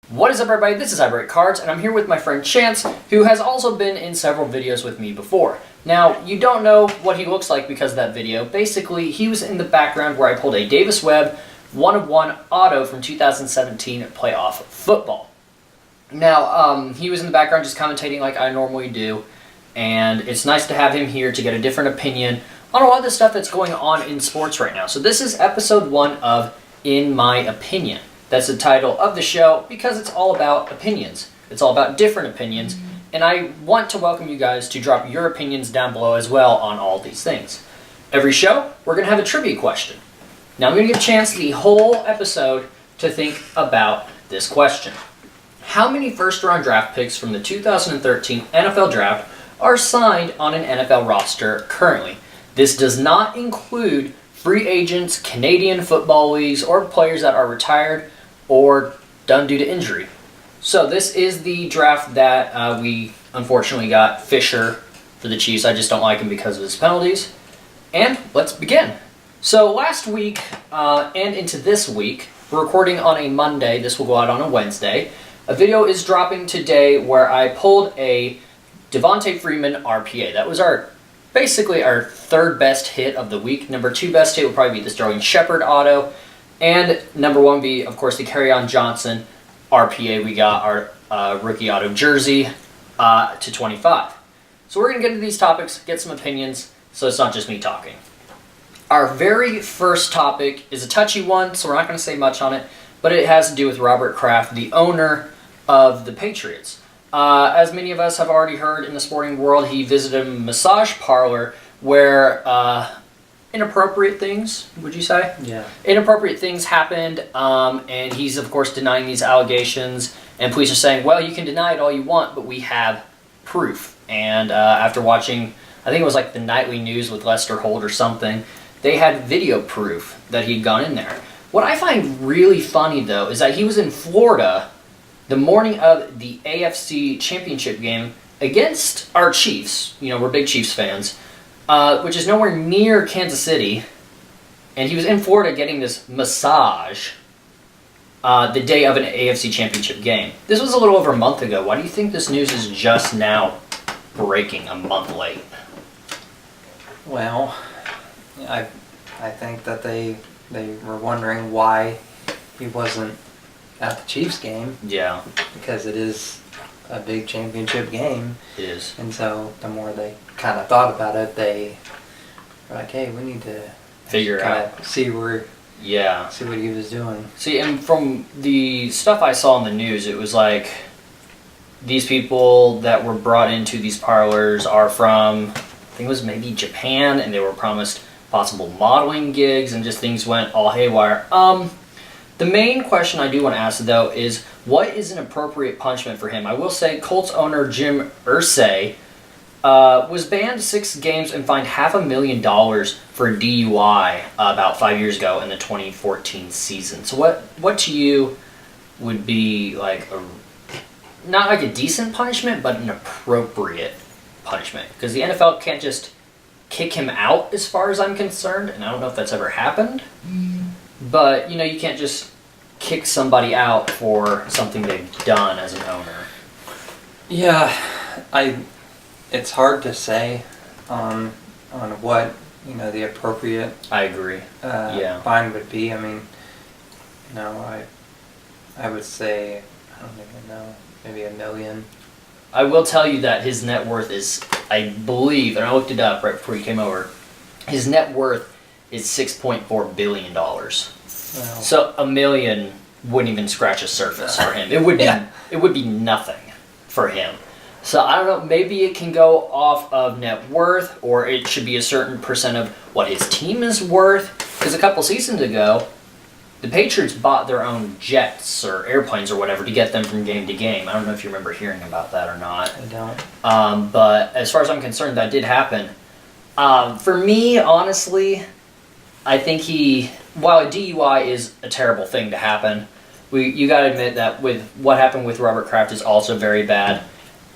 What is up, everybody? This is iBreakCards, and I'm here with my friend Chance, who has also been in several videos with me before. Now, you don't know what he looks like because of that video. Basically, he was in the background where I pulled a Davis Webb 1-of-1 auto from 2017 playoff football. Now, he was in the background just commentating like I normally do, and it's nice to have him here to get a different opinion on a lot of the stuff that's going on in sports right now. So this is episode 1 of In My Opinion. That's the title of the show because it's all about opinions. It's all about different opinions, and I want to welcome you guys to drop your opinions down below as well on all these things. Every show, we're going to have a trivia question. Now I'm going to give Chance the whole episode to think about this question. How many first-round draft picks from the 2013 NFL Draft are signed on an NFL roster currently? This does not include free agents, Canadian football leagues, or players that are retired or done due to injury. So this is the draft that we unfortunately got Fisher for the Chiefs. I just don't like him because of his penalties. And let's begin. So last week and into this week, we're recording on a Monday. This will go out on a Wednesday. A video is dropping today where I pulled a Devontae Freeman RPA. That was basically our third best hit of the week. Number 2 best hit would probably be this Sterling Shepard auto. And number 1 would be, of course, the Kerryon Johnson RPA. We got our rookie auto jersey to 25. So we're going to get into these topics, get some opinions, so it's not just me talking. Our very first topic is a touchy one, so we're not going to say much on it, but it has to do with Robert Kraft, the owner of the Patriots. As many of us have already heard in the sporting world, he visited a massage parlor where inappropriate things, would you say? Yeah. Inappropriate things happened, and he's, of course, denying these allegations. And police are saying, well, you can deny it all you want, but we have proof. And after watching, I think it was like the nightly news with Lester Holt or something, they had video proof that he'd gone in there. What I find really funny, though, is that he was in Florida the morning of the AFC Championship game against our Chiefs. You know, we're big Chiefs fans. Which is nowhere near Kansas City, and he was in Florida getting this massage the day of an AFC Championship game. This was a little over a month ago. Why do you think this news is just now breaking a month late? Well, I think that they were wondering why he wasn't at the Chiefs game. Yeah. Because it is a big championship game. It is. And so the more they kind of thought about it, they were like, hey, we need to figure out. See where... Yeah. See what he was doing. See, and from the stuff I saw in the news, it was like these people that were brought into these parlors are from, I think it was maybe Japan, and they were promised possible modeling gigs, and just things went all haywire. The main question I do want to ask, though, is what is an appropriate punishment for him? I will say Colts owner Jim Irsay was banned 6 games and fined $500,000 for a DUI about 5 years ago in the 2014 season. So what to you would be like not like a decent punishment, but an appropriate punishment? Because the NFL can't just kick him out as far as I'm concerned, and I don't know if that's ever happened. But, you know, you can't just kick somebody out for something they've done as an owner. Yeah, it's hard to say on what, you know, the appropriate I agree. fine would be. I mean, no, I would say, I don't even know, maybe $1 million. I will tell you that his net worth is, I believe, and I looked it up right before you came over, his net worth is $6.4 billion. Well, so $1 million wouldn't even scratch a surface for him. It would be nothing for him. So I don't know, maybe it can go off of net worth, or it should be a certain percent of what his team is worth. Because a couple seasons ago, the Patriots bought their own jets or airplanes or whatever to get them from game to game. I don't know if you remember hearing about that or not. I don't. But as far as I'm concerned, that did happen. For me, honestly, I think while a DUI is a terrible thing to happen, you got to admit that with what happened with Robert Kraft is also very bad,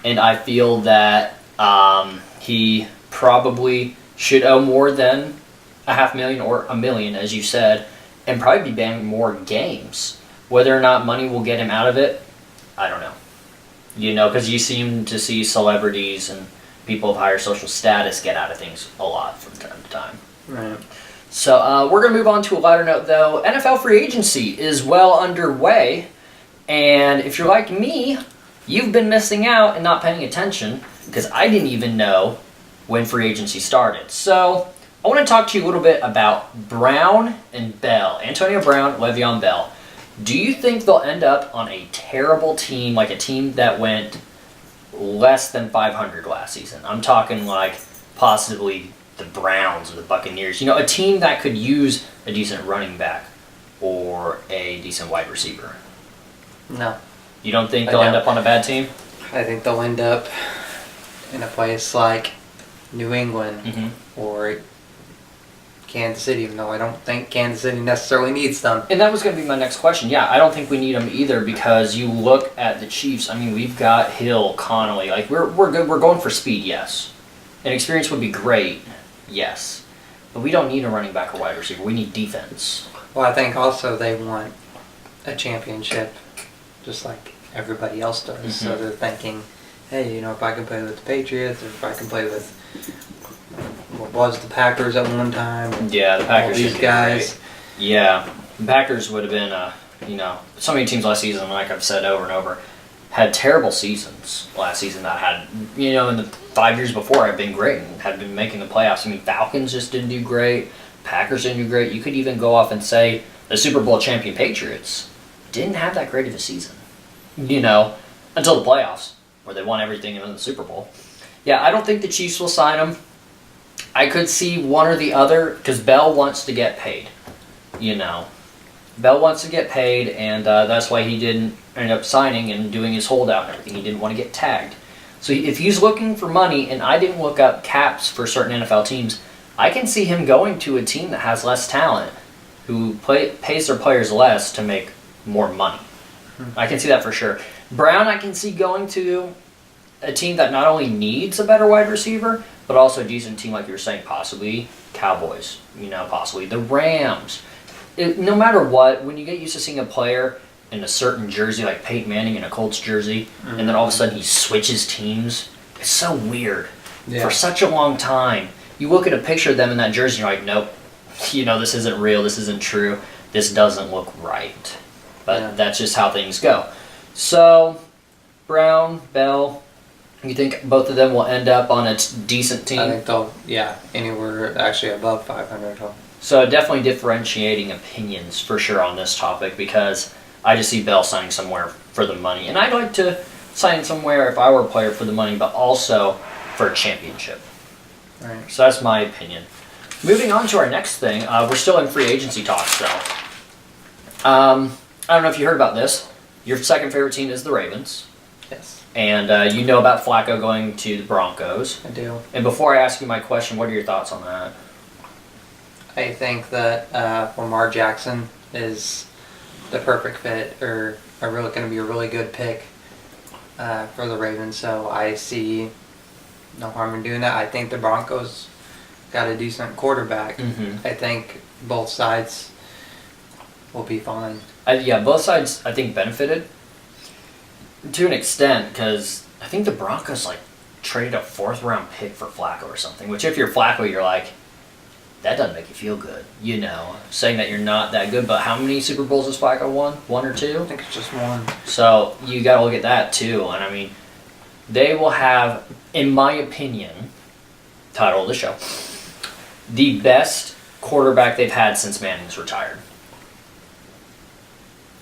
and I feel that he probably should owe more than $500,000 or $1 million, as you said, and probably be banned more games. Whether or not money will get him out of it, I don't know. You know, because you seem to see celebrities and people of higher social status get out of things a lot from time to time. Right. So we're going to move on to a lighter note, though. NFL free agency is well underway. And if you're like me, you've been missing out and not paying attention because I didn't even know when free agency started. So I want to talk to you a little bit about Brown and Bell. Antonio Brown, Le'Veon Bell. Do you think they'll end up on a terrible team, like a team that went less than 500 last season? I'm talking like possibly the Browns or the Buccaneers. You know, a team that could use a decent running back or a decent wide receiver. No. You don't think they'll end up on a bad team? I think they'll end up in a place like New England or Kansas City, even though I don't think Kansas City necessarily needs them. And that was going to be my next question. Yeah, I don't think we need them either because you look at the Chiefs. I mean, we've got Hill, Connolly. Like, we're good. We're going for speed, yes. And experience would be great, yes. But we don't need a running back or wide receiver. We need defense. Well, I think also they want a championship just like everybody else does. So they're thinking, hey, you know, if I can play with the Patriots or if I can play with what was the Packers at one time. Yeah, the Packers. All these guys. Great. Yeah, the Packers would have been, you know, so many teams last season, like I've said over and over, had terrible seasons last season that had, you know, in the 5 years before have been great and had been making the playoffs. I mean, Falcons just didn't do great. Packers didn't do great. You could even go off and say the Super Bowl champion Patriots didn't have that great of a season, you know, until the playoffs where they won everything in the Super Bowl. Yeah, I don't think the Chiefs will sign them. I could see one or the other because Bell wants to get paid, you know. Bell wants to get paid, and that's why he didn't end up signing and doing his holdout and everything. He didn't want to get tagged. So if he's looking for money, and I didn't look up caps for certain NFL teams, I can see him going to a team that has less talent, who pays their players less to make more money. I can see that for sure. Brown, I can see going to a team that not only needs a better wide receiver, but also a decent team, like you were saying, possibly Cowboys, you know, possibly the Rams. No matter what, when you get used to seeing a player in a certain jersey, like Peyton Manning in a Colts jersey, and then all of a sudden he switches teams, it's so weird. Yeah. For such a long time, you look at a picture of them in that jersey, and you're like, nope, you know, this isn't real, this isn't true, this doesn't look right. But that's just how things go. So, Brown, Bell, you think both of them will end up on a decent team? I think they'll, anywhere actually above 500. So definitely differentiating opinions for sure on this topic because I just see Bell signing somewhere for the money. And I'd like to sign somewhere if I were a player for the money, but also for a championship. Right. So that's my opinion. Moving on to our next thing, we're still in free agency talks though. I don't know if you heard about this. Your second favorite team is the Ravens. Yes. And you know about Flacco going to the Broncos. I do. And before I ask you my question, what are your thoughts on that? I think that Lamar Jackson is the perfect fit, or going to be a really good pick for the Ravens. So I see no harm in doing that. I think the Broncos got a decent quarterback. I think both sides will be fine. Both sides I think benefited to an extent because I think the Broncos traded a 4th round pick for Flacco or something. Which if you're Flacco, you're like, that doesn't make you feel good, you know, saying that you're not that good. But how many Super Bowls has Flacco won? 1 or 2? I think it's just 1. So you got to look at that too. And I mean, they will have, in my opinion, title of the show, the best quarterback they've had since Manning's retired.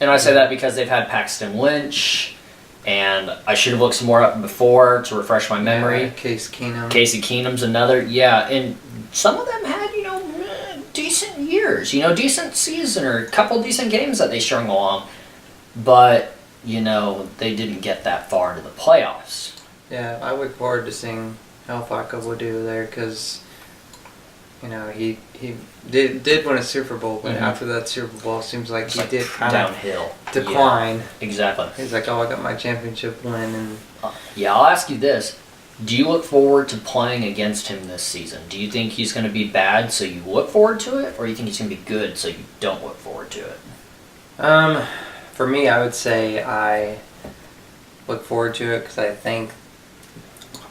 And I say that because they've had Paxton Lynch, and I should have looked some more up before to refresh my memory. Yeah, Casey Keenum's another, and some of them had, you know, decent years, you know, decent season or a couple decent games that they strung along. But, you know, they didn't get that far into the playoffs. Yeah, I look forward to seeing how Flacco will do there because, you know, he did win a Super Bowl, but after that Super Bowl, it seems like he did kind downhill of decline. Yeah, exactly. He's like, oh, I got my championship win. And I'll ask you this. Do you look forward to playing against him this season? Do you think he's going to be bad so you look forward to it, or do you think he's going to be good so you don't look forward to it? For me, I would say I look forward to it because I think,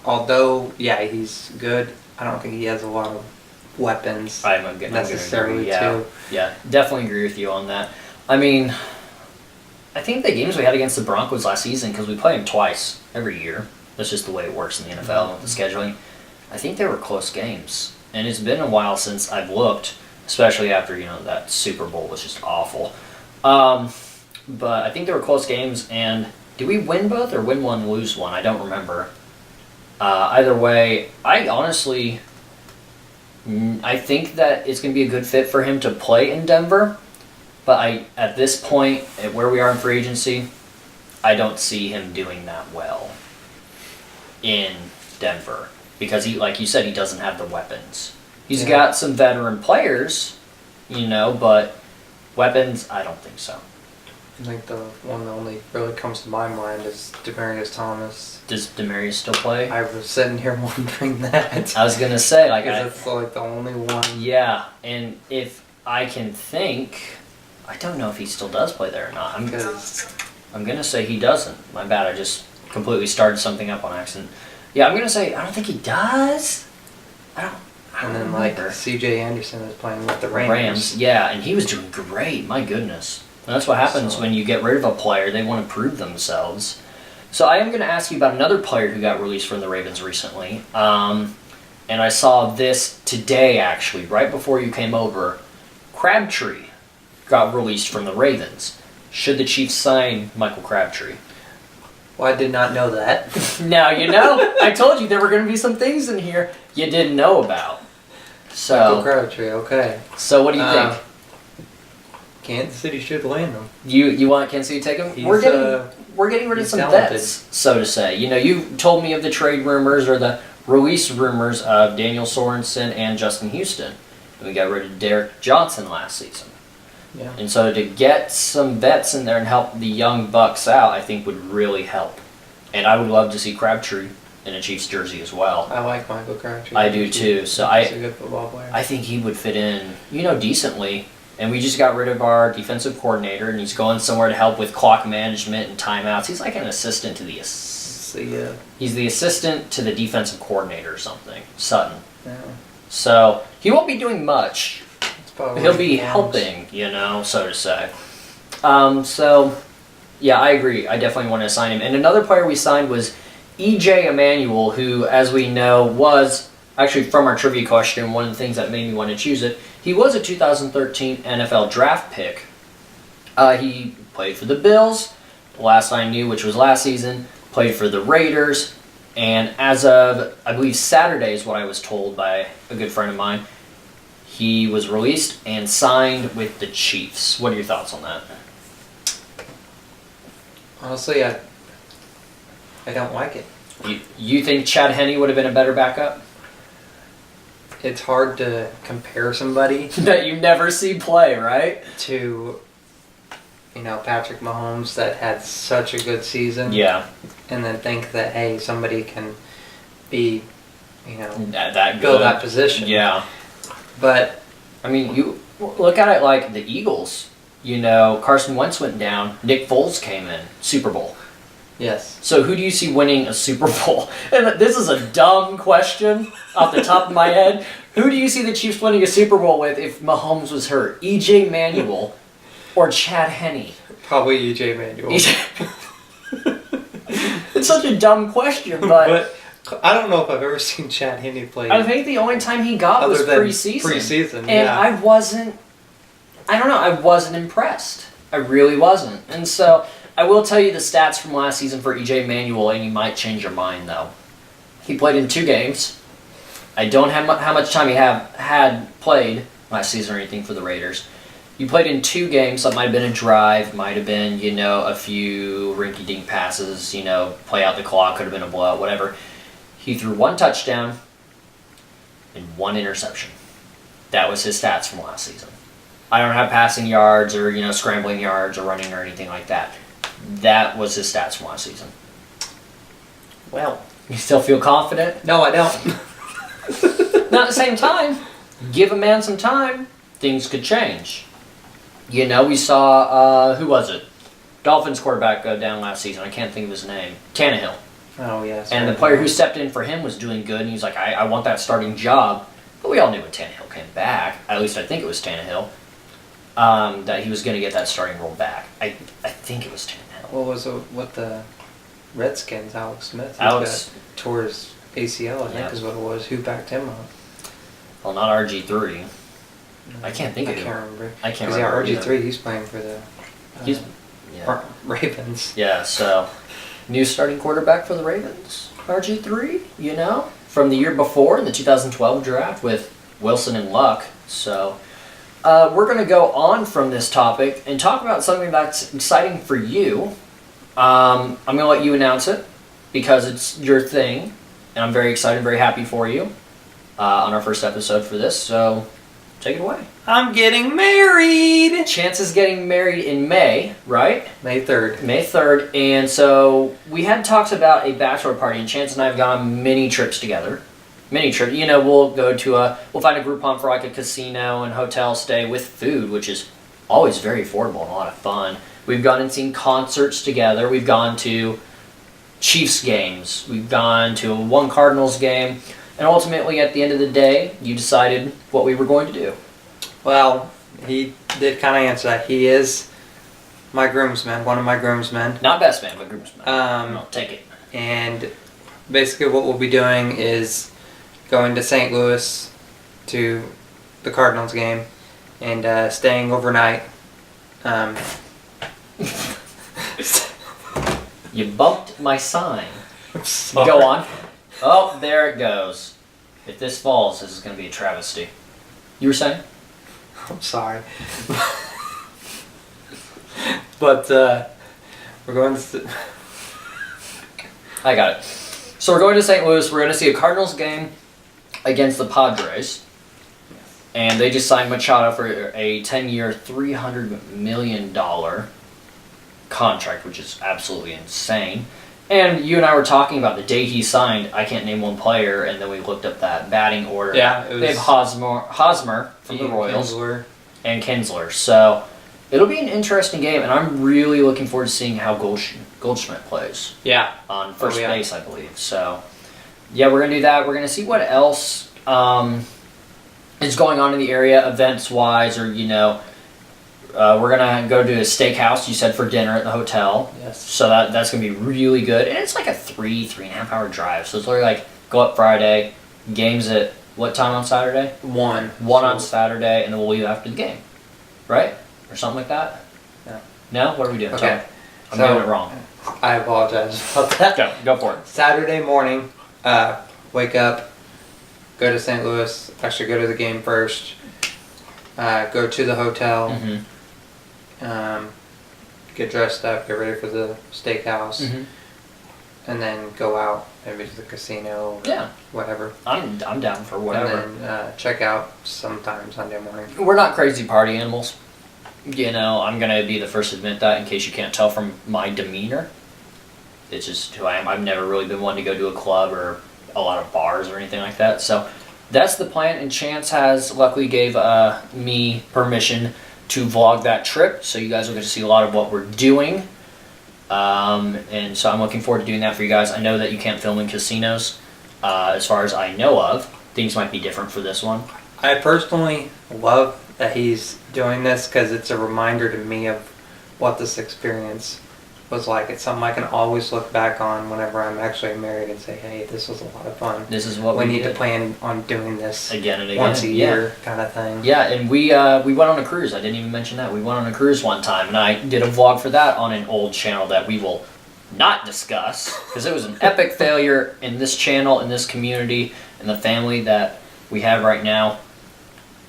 although he's good, I don't think he has a lot of weapons necessarily too. Yeah, definitely agree with you on that. I mean, I think the games we had against the Broncos last season, because we play them twice every year. That's just the way it works in the NFL with the scheduling. I think they were close games, and it's been a while since I've looked, especially after that Super Bowl was just awful. But I think they were close games, and did we win both or win one, lose one? I don't remember. Either way, I think that it's going to be a good fit for him to play in Denver. But at this point, at where we are in free agency, I don't see him doing that well in Denver. Because like you said, he doesn't have the weapons. He's got some veteran players, but weapons, I don't think so. I think the one that only really comes to my mind is Demaryius Thomas. Does Demaryius still play? I was sitting here wondering that. I was going to say, that's like the only one. Yeah, and if I can think, I don't know if he still does play there or not. I'm going to say he doesn't. My bad, I just completely started something up on accident. Yeah, I'm going to say, I don't think he does. I don't And then remember. C.J. Anderson is playing with the Rams. Yeah, and he was doing great, my goodness. And that's what happens when you get rid of a player. They want to prove themselves. So I am going to ask you about another player who got released from the Ravens recently. And I saw this today, actually, right before you came over. Crabtree got released from the Ravens. Should the Chiefs sign Michael Crabtree? Well, I did not know that. Now you know. I told you there were going to be some things in here you didn't know about. So, Michael Crabtree, okay. So what do you think? Kansas City should land him. You want Kansas City to take him? We're getting rid of some vets, so to say. You told me of the trade rumors or the release rumors of Daniel Sorensen and Justin Houston. And we got rid of Derek Johnson last season. Yeah. And so to get some vets in there and help the young bucks out, I think would really help. And I would love to see Crabtree in a Chiefs jersey as well. I like Michael Crabtree. I do too. So he's a good football player. I think he would fit in, decently. And we just got rid of our defensive coordinator, and he's going somewhere to help with clock management and timeouts. He's like an assistant to the he's the assistant to the defensive coordinator or something, Sutton. Yeah. So he won't be doing much. He'll be helping, so to say. Yeah, I agree. I definitely want to sign him. And another player we signed was E.J. Emanuel, who, as we know, was actually from our trivia question, one of the things that made me want to choose it. He was a 2013 NFL draft pick. He played for the Bills, last I knew, which was last season, played for the Raiders, and as of, I believe, Saturday is what I was told by a good friend of mine, he was released and signed with the Chiefs. What are your thoughts on that? Honestly, I don't like it. You think Chad Henne would have been a better backup? It's hard to compare somebody that you never see play, right? To, Patrick Mahomes that had such a good season. Yeah. And then think that, hey, somebody can be, that fill that position. Yeah. But, I mean, you look at it like the Eagles. Carson Wentz went down. Nick Foles came in. Super Bowl. Yes. So who do you see winning a Super Bowl? And this is a dumb question off the top of my head. Who do you see the Chiefs winning a Super Bowl with if Mahomes was hurt? E.J. Manuel or Chad Henne? Probably E.J. Manuel. It's such a dumb question, but I don't know if I've ever seen Chad Henne play. I think the only time he got was preseason. Preseason, and I wasn't impressed. I really wasn't. And so I will tell you the stats from last season for E.J. Manuel, and you might change your mind, though. He played in 2 games. I don't have how much time he had played last season or anything for the Raiders. You played in 2 games, so it might have been a drive, might have been, a few rinky-dink passes, play out the clock, could have been a blowout, whatever. He threw 1 touchdown and 1 interception. That was his stats from last season. I don't have passing yards or, scrambling yards or running or anything like that. That was his stats from last season. Well, you still feel confident? No, I don't. Now at the same time, give a man some time, things could change. We saw, who was it? Dolphins quarterback go down last season. I can't think of his name. Tannehill. Oh, yes. And the player who stepped in for him was doing good, and he's like, I want that starting job. But we all knew when Tannehill came back, at least I think it was Tannehill, that he was going to get that starting role back. I think it was Tannehill. What was what the Redskins, Alex Smith? Alex tore his ACL, I think is what it was. Who backed him up? Well, not RG3. I can't think of it. I can't remember. Yeah, RG3, he's playing for the Ravens. Yeah, so new starting quarterback for the Ravens, RG3, you know, from the year before in the 2012 draft with Wilson and Luck. So we're going to go on from this topic and talk about something that's exciting for you. I'm going to let you announce it because it's your thing, and I'm very excited, very happy for you on our first episode for this. So take it away. I'm getting married! Chance is getting married in May, right? May 3rd. May 3rd, and so we had talks about a bachelor party, and Chance and I have gone on many trips together. Mini trip, you know, we'll find a Groupon for like a casino and hotel stay with food, which is always very affordable and a lot of fun. We've gone and seen concerts together. We've gone to Chiefs games. We've gone to one Cardinals game. And ultimately, at the end of the day, you decided what we were going to do. Well, he did kind of answer that. He is my groomsman, one of my groomsmen. Not best man, but groomsman. I'll take it. And basically what we'll be doing is going to St. Louis to the Cardinals game and staying overnight. You bumped my sign. Go on. Oh, there it goes. If this falls, this is going to be a travesty. You were saying? I'm sorry. But we're going to... I got it. So we're going to St. Louis. We're going to see a Cardinals game against the Padres. And they just signed Machado for a 10-year, $300 million contract, which is absolutely insane. And you and I were talking about the day he signed, I can't name one player, and then we looked up that batting order. Yeah, it was... They have Hosmer from the Royals. Kinsler. And Kinsler. So it'll be an interesting game, and I'm really looking forward to seeing how Goldschmidt plays. Yeah. On first base, I believe. So, yeah, we're going to do that. We're going to see what else is going on in the area, events-wise, or, you know, we're going to go to a steakhouse, you said, for dinner at the hotel. Yes. So that's going to be really good. And it's like a 3.5 hour drive. So it's literally like, go up Friday, games at what time on Saturday? 1. 1 on Saturday, and then we'll leave after the game. Right? Or something like that? No. No? What are we doing? Okay. I'm doing it wrong. I apologize about that. Go for it. Saturday morning, wake up, go to St. Louis, actually go to the game first, go to the hotel, get dressed up, get ready for the steakhouse, and then go out, maybe to the casino or whatever. I'm down for whatever. And then check out sometime Sunday morning. We're not crazy party animals. You know, I'm going to be the first to admit that in case you can't tell from my demeanor. It's just who I am. I've never really been one to go to a club or a lot of bars or anything like that. So that's the plan, and Chance has luckily gave me permission to vlog that trip, so you guys will get to see a lot of what we're doing. And so I'm looking forward to doing that for you guys. I know that you can't film in casinos, as far as I know of. Things might be different for this one. I personally love that he's doing this because it's a reminder to me of what this experience was like. It's something I can always look back on whenever I'm actually married and say, hey, this was a lot of fun. This is what we need to plan on doing this again and again, once a year kind of thing. Yeah, and we went on a cruise. I didn't even mention that. We went on a cruise one time, and I did a vlog for that on an old channel that we will not discuss because it was an epic failure in this channel, in this community, and the family that we have right now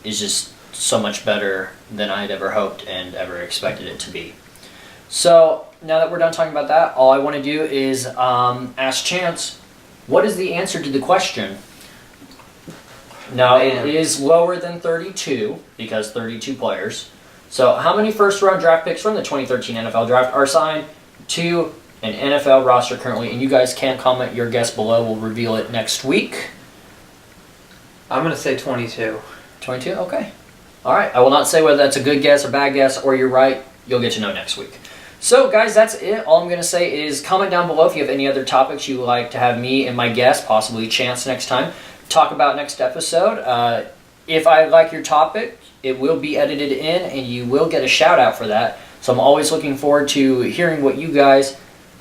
is just so much better than I had ever hoped and ever expected it to be. So now that we're done talking about that, all I want to do is ask Chance, what is the answer to the question? Now, it is lower than 32 because 32 players. So how many first-round draft picks from the 2013 NFL Draft are signed to an NFL roster currently? And you guys can comment your guess below. We'll reveal it next week. I'm going to say 22. 22? Okay. All right. I will not say whether that's a good guess or bad guess or you're right. You'll get to know next week. So, guys, that's it. All I'm going to say is comment down below if you have any other topics you would like to have me and my guest, possibly Chance next time, talk about next episode. If I like your topic, it will be edited in, and you will get a shout-out for that. So I'm always looking forward to hearing what you guys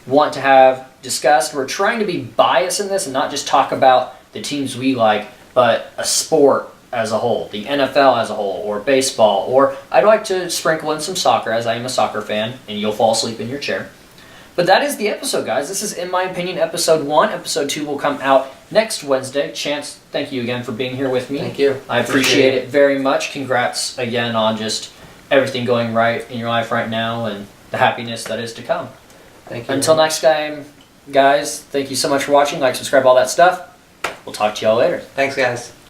want to have discussed. We're trying to be biased in this and not just talk about the teams we like, but a sport as a whole, the NFL as a whole, or baseball, or I'd like to sprinkle in some soccer, as I am a soccer fan, and you'll fall asleep in your chair. But that is the episode, guys. This is, in my opinion, episode 1. Episode 2 will come out next Wednesday. Chance, thank you again for being here with me. Thank you. I appreciate it very much. Congrats again on just everything going right in your life right now and the happiness that is to come. Thank you. Until next time, guys, thank you so much for watching. Like, subscribe, all that stuff. We'll talk to y'all later. Thanks, guys.